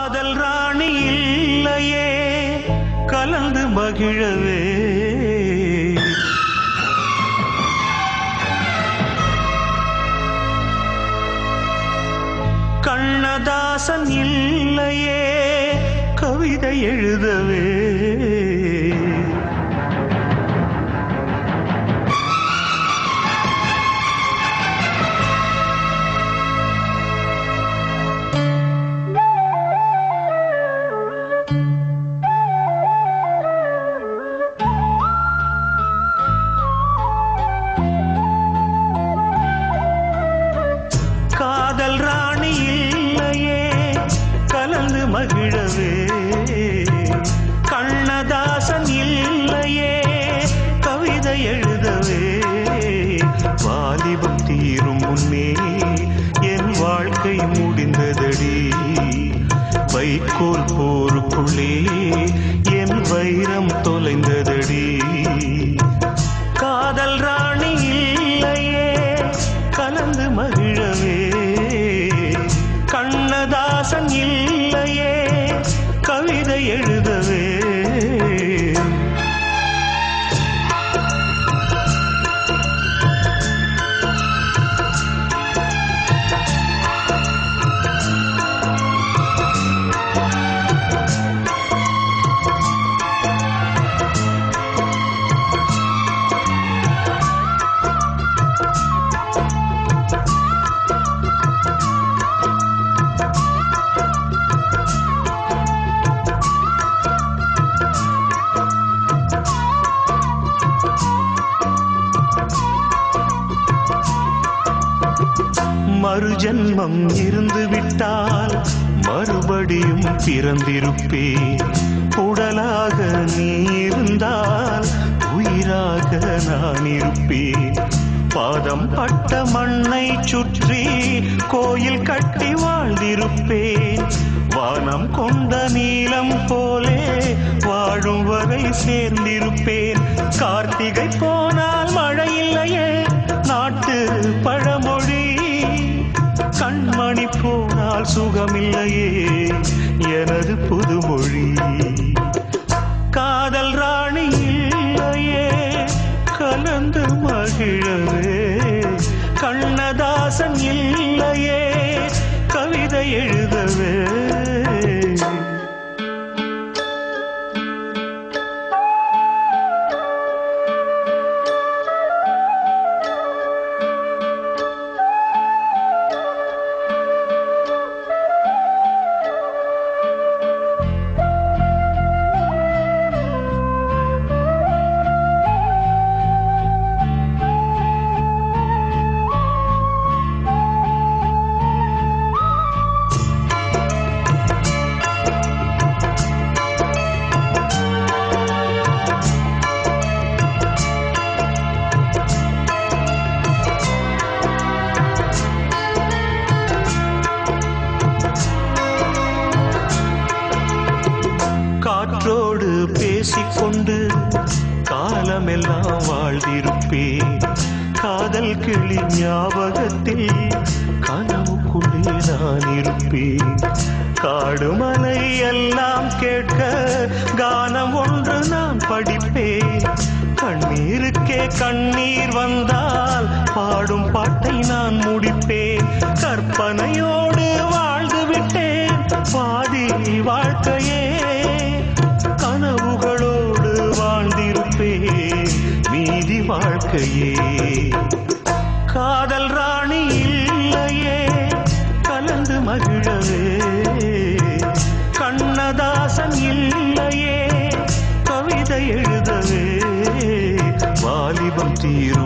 காதல் ராணி இல்லையே கலந்து மகிழவே, கண்ணதாசன் இல்லையே கவிதை எழுதவே, காதல் ராணி இல்லையே கலந்து மகிழவே, கண்ணதாசன் இல்லையே கவிதை எழுதவே, வாலிபம் தீரும் முன்னே என் வாழ்க்கை முடிந்ததடி, வைக்கோல் போருக்குள்ளே என் வைரம் தொலைந்ததடி, காதல் ராணி இல்லையே கலந்து மகிழவே, கண்ணதாசன் இல்லையே கவிதை எழுதவே, மறுஜன்மம் இருந்து விட்டால் மறுபடியும் பிறந்திருப்பேன், உடலாக நீ இருந்தால் உயிராக நான் இருப்பேன், பாதம் பட்ட மண்ணை சுற்றி கோயில் கட்டி வாழ்ந்திருப்பேன், வானம் கொண்ட நீலம் போலே வாழும் வரை சேர்ந்திருப்பேன், கார்த்திகை போனால் மழை இல்லையே நாட்டு பழமொழி, கண்மணி போனால் சுகமில்லையே எனது புதுமொழி, காதல் ராணி இல்லையே கலந்து மகிழவே, கண்ணதாசன் இல்லையே கவிதை எழுதவே, காற்றோடு பேசிக்கொண்டு காலமெல்லாம் வாழ்ந்திருப்பேன், காதல் கிளி ஞாபகத்தில் கனவுக்குள்ளே நான் இருப்பேன், காடு மலை எல்லாம் கேட்க கானம் ஒன்று நான் படிப்பேன், கண்ணீருக்கே கண்ணீர் வந்தால் பாடும் பாட்டை நான் முடிப்பேன், கற்பனையோடு வாழ்ந்து விட்டேன் பாதி வாழ்க்கையே, கனவுகளோடு வாழ்ந்திருப்பேன் மீதி வாழ்க்கையே, காதல் ராணி இல்லையே கலந்து மகிழவே, கண்ணதாசன் இல்லையே கவிதை எழுதவே, வாலிபம் தீரும்